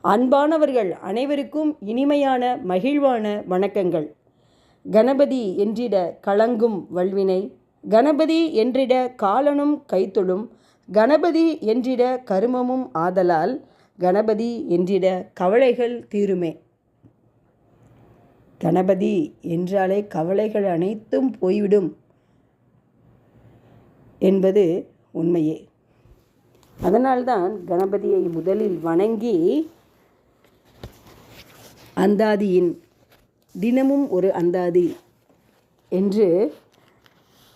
அன்பானவர்கள் அனைவருக்கும் இனிமையான மகிழ்வான வணக்கங்கள். கணபதி என்றிட கலங்கும் வல்வினை, கணபதி என்றிட காலனும் கைத்தொழும், கணபதி என்றிட கருமமும் ஆதலால், கணபதி என்றிட கவலைகள் தீருமே. கணபதி என்றாலே கவலைகள் அனைத்தும் போய்விடும் என்பது உண்மையே. அதனால்தான் கணபதியை முதலில் வணங்கி அந்தாதியின் தினமும் ஒரு அந்தாதி என்று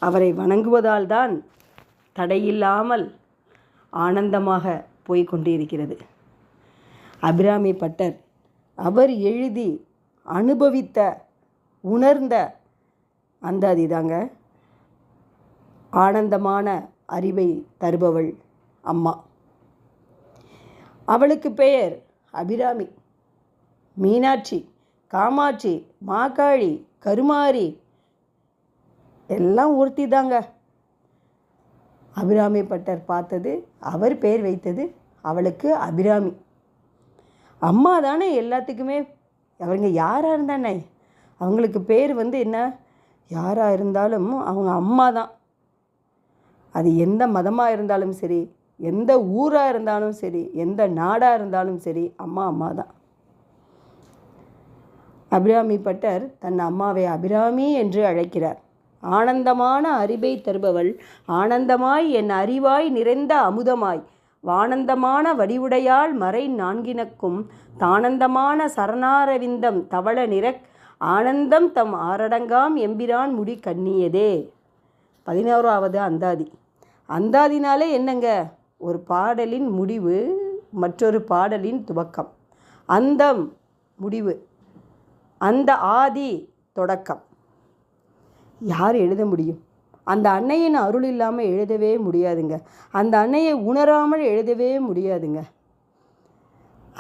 அவரை வணங்குவதால் தான் தடையில்லாமல் ஆனந்தமாக போய்கொண்டிருக்கிறது. அபிராமி பட்டர் அவர் எழுதி அனுபவித்த உணர்ந்த அந்தாதி தாங்க ஆனந்தமான அறிவை தருபவள் அம்மா. அவளுக்கு பெயர் அபிராமி. மீனாட்சி, காமாட்சி, மாகாளி, கருமாரி எல்லாம் ஒருத்தி தாங்க. அபிராமி பட்டர் பார்த்தது, அவர் பெயர் வைத்தது அவளுக்கு அபிராமி. அம்மா தானே எல்லாத்துக்குமே. அவங்க யாராக இருந்தானே அவங்களுக்கு பேர் என்ன, யாராக இருந்தாலும் அவங்க அம்மா தான். அது எந்த மதமாக இருந்தாலும் சரி, எந்த ஊராக இருந்தாலும் சரி, எந்த நாடாக இருந்தாலும் சரி, அம்மா அம்மா தான். அபிராமி பட்டர் தன் அம்மாவை அபிராமி என்று அழைக்கிறார். ஆனந்தமான அறிவை தருபவள், ஆனந்தமாய் என் அறிவாய் நிறைந்த அமுதமாய், வானந்தமான வடிவுடையாள் மறை நான்கினக்கும், தானந்தமான சரணாரவிந்தம் தவள நிறக், ஆனந்தம் தம் ஆரடங்காம் எம்பிரான் முடி கண்ணியதே. 11வது அந்தாதி. அந்தாதினாலே என்னங்க, ஒரு பாடலின் முடிவு, மற்றொரு பாடலின் துவக்கம். அந்தம் முடிவு, அந்த ஆதி தொடக்கம். யார் எழுத முடியும்? அந்த அன்னையின் அருள் இல்லாமல் எழுதவே முடியாதுங்க. அந்த அன்னையை உணராமல் எழுதவே முடியாதுங்க.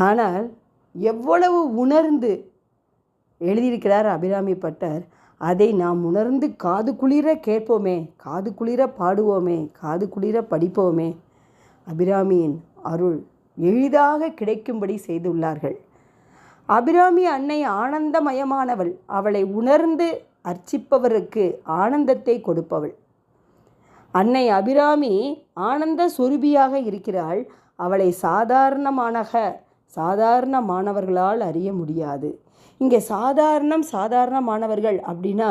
ஆனால் எவ்வளவு உணர்ந்து எழுதியிருக்கிறார் அபிராமி பட்டர். அதை நாம் உணர்ந்து காது குளிர கேட்போமே, காது குளிர பாடுவோமே, காது குளிர படிப்போமே. அபிராமியின் அருள் எளிதாக கிடைக்கும்படி செய்துள்ளார்கள். அபிராமி அன்னை ஆனந்தமயமானவள். அவளை உணர்ந்து அர்ச்சிப்பவருக்கு ஆனந்தத்தை கொடுப்பவள். அன்னை அபிராமி ஆனந்த சொரூபியாக இருக்கிறாள். அவளை சாதாரணமானவர்களால் அறிய முடியாது. இங்கே சாதாரணமானவர்கள் அப்படின்னா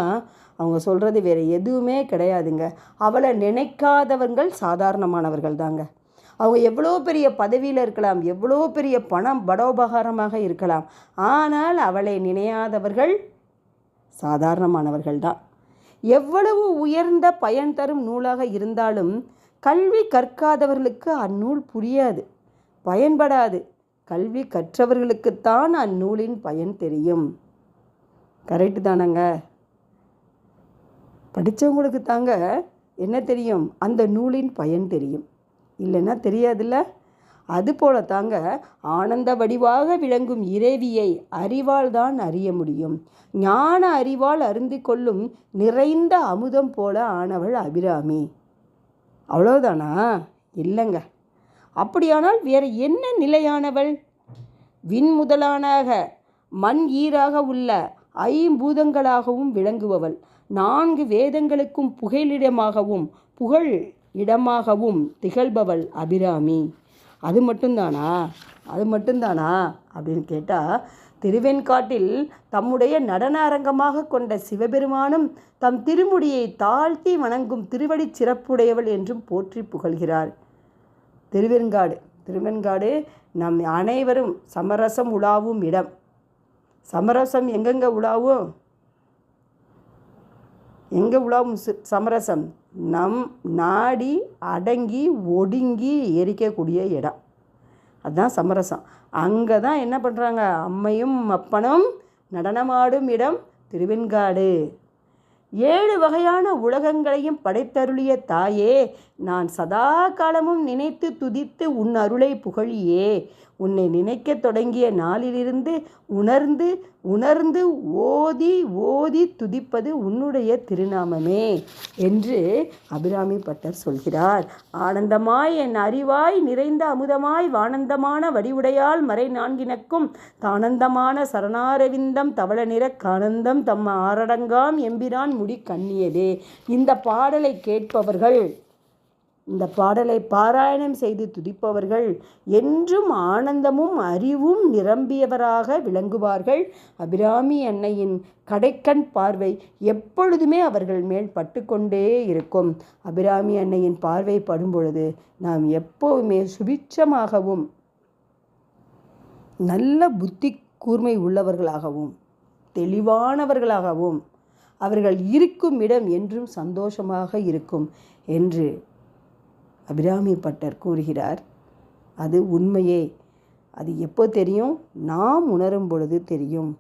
அவங்க சொல்கிறது வேறு எதுவுமே கிடையாதுங்க. அவளை நினைக்காதவர்கள் சாதாரணமானவர்கள் தாங்க. அவங்க எவ்வளோ பெரிய பதவியில் இருக்கலாம், எவ்வளோ பெரிய பணம் படோபகாரமாக இருக்கலாம், ஆனால் அவளை நினையாதவர்கள் சாதாரணமானவர்கள் தான். எவ்வளவு உயர்ந்த பயன் தரும் நூலாக இருந்தாலும் கல்வி கற்காதவர்களுக்கு அந்நூல் புரியாது, பயன்படாது. கல்வி கற்றவர்களுக்குத்தான் அந்நூலின் பயன் தெரியும். கரெக்டு தானங்க? படித்தவங்களுக்கு தாங்க என்ன தெரியும், அந்த நூலின் பயன் தெரியும். இல்லைன்னா தெரியாதுல்ல. அதுபோல தாங்க ஆனந்த வடிவாக விளங்கும் இறைவியை அறிவால் தான் அறிய முடியும். ஞான அறிவால் அறிந்து கொள்ளும் நிறைந்த அமுதம் போல ஆனவள் அபிராமி. அவ்வளோதானா? இல்லைங்க. அப்படியானால் வேறு என்ன நிலையானவள்? விண்முதலானாக மண் ஈராக உள்ள ஐம்பூதங்களாகவும் விளங்குபவள். 4 வேதங்களுக்கும் புகழிடமாகவும் திகழ்பவள் அபிராமி. அது மட்டும்தானா அப்படின்னு கேட்டால், திருவெண்காட்டில் தம்முடைய நடன அரங்கமாக கொண்ட சிவபெருமானும் தம் திருமுடியை தாழ்த்தி வணங்கும் திருவடி சிறப்புடையவள் என்றும் போற்றி புகழ்கிறார். திருவெண்காடு நம் அனைவரும் சமரசம் உலாவும் இடம். சமரசம் எங்கெங்கே உலாவும்? எங்கே உலாவும் சமரசம்? நம் நாடி அடங்கி ஒடுங்கி எரிக்கக்கூடிய இடம். அதுதான் சமரசம். அங்கே தான் என்ன பண்ணுறாங்க, அம்மையும் அப்பனும் நடனமாடும் இடம் திருவெண்காடு. 7 வகையான உலகங்களையும் படைத்தருளிய தாயே, நான் சதா காலமும் நினைத்து துதித்து உன் அருளை புகழியே. உன்னை நினைக்கத் தொடங்கிய நாளிலிருந்து உணர்ந்து உணர்ந்து ஓதி ஓதி துதிப்பது உன்னுடைய திருநாமமே என்று அபிராமி பட்டர் சொல்கிறார். ஆனந்தமாய் என் அறிவாய் நிறைந்த அமுதமாய் வானந்தமான வடிவுடையால் மறை நான்கினக்கும் தானந்தமான சரணாரவிந்தம் தவள நிற கானந்தம் தம்ம ஆரடங்காம் எம்பிரான் முடி கண்ணியதே. இந்த பாடலை கேட்பவர்கள், இந்த பாடலை பாராயணம் செய்து துதிப்பவர்கள் என்றும் ஆனந்தமும் அறிவும் நிரம்பியவராக விளங்குவார்கள். அபிராமி அன்னையின் கடைக்கண் பார்வை எப்பொழுதுமே அவர்கள் மேல் பட்டுக்கொண்டே இருக்கும். அபிராமி அன்னையின் பார்வை படும் பொழுது நாம் எப்போவுமே சுபிட்சமாகவும் நல்ல புத்தி கூர்மை உள்ளவர்களாகவும் தெளிவானவர்களாகவும் அவர்கள் இருக்கும் இடம் என்றும் சந்தோஷமாக இருக்கும் என்று அபிராமி பட்டர் கூறுகிறார். அது உண்மையே. அது எப்போ தெரியும்? நாம் உணரும் பொழுது தெரியும்.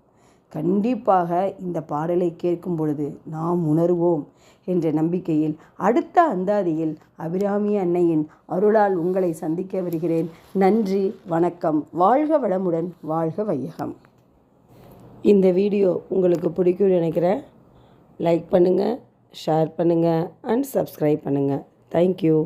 கண்டிப்பாக இந்த பாடலை கேட்கும் பொழுது நாம் உணர்வோம் என்ற நம்பிக்கையில் அடுத்த அந்தாதியில் அபிராமி அன்னையின் அருளால் உங்களை சந்திக்க வருகிறேன். நன்றி, வணக்கம். வாழ்க வளமுடன், வாழ்க வையகம். இந்த வீடியோ உங்களுக்கு பிடிக்கும்னு நினைக்கிறேன். லைக் பண்ணுங்கள், ஷேர் பண்ணுங்கள் அண்ட் சப்ஸ்கிரைப் பண்ணுங்கள். தேங்க்யூ.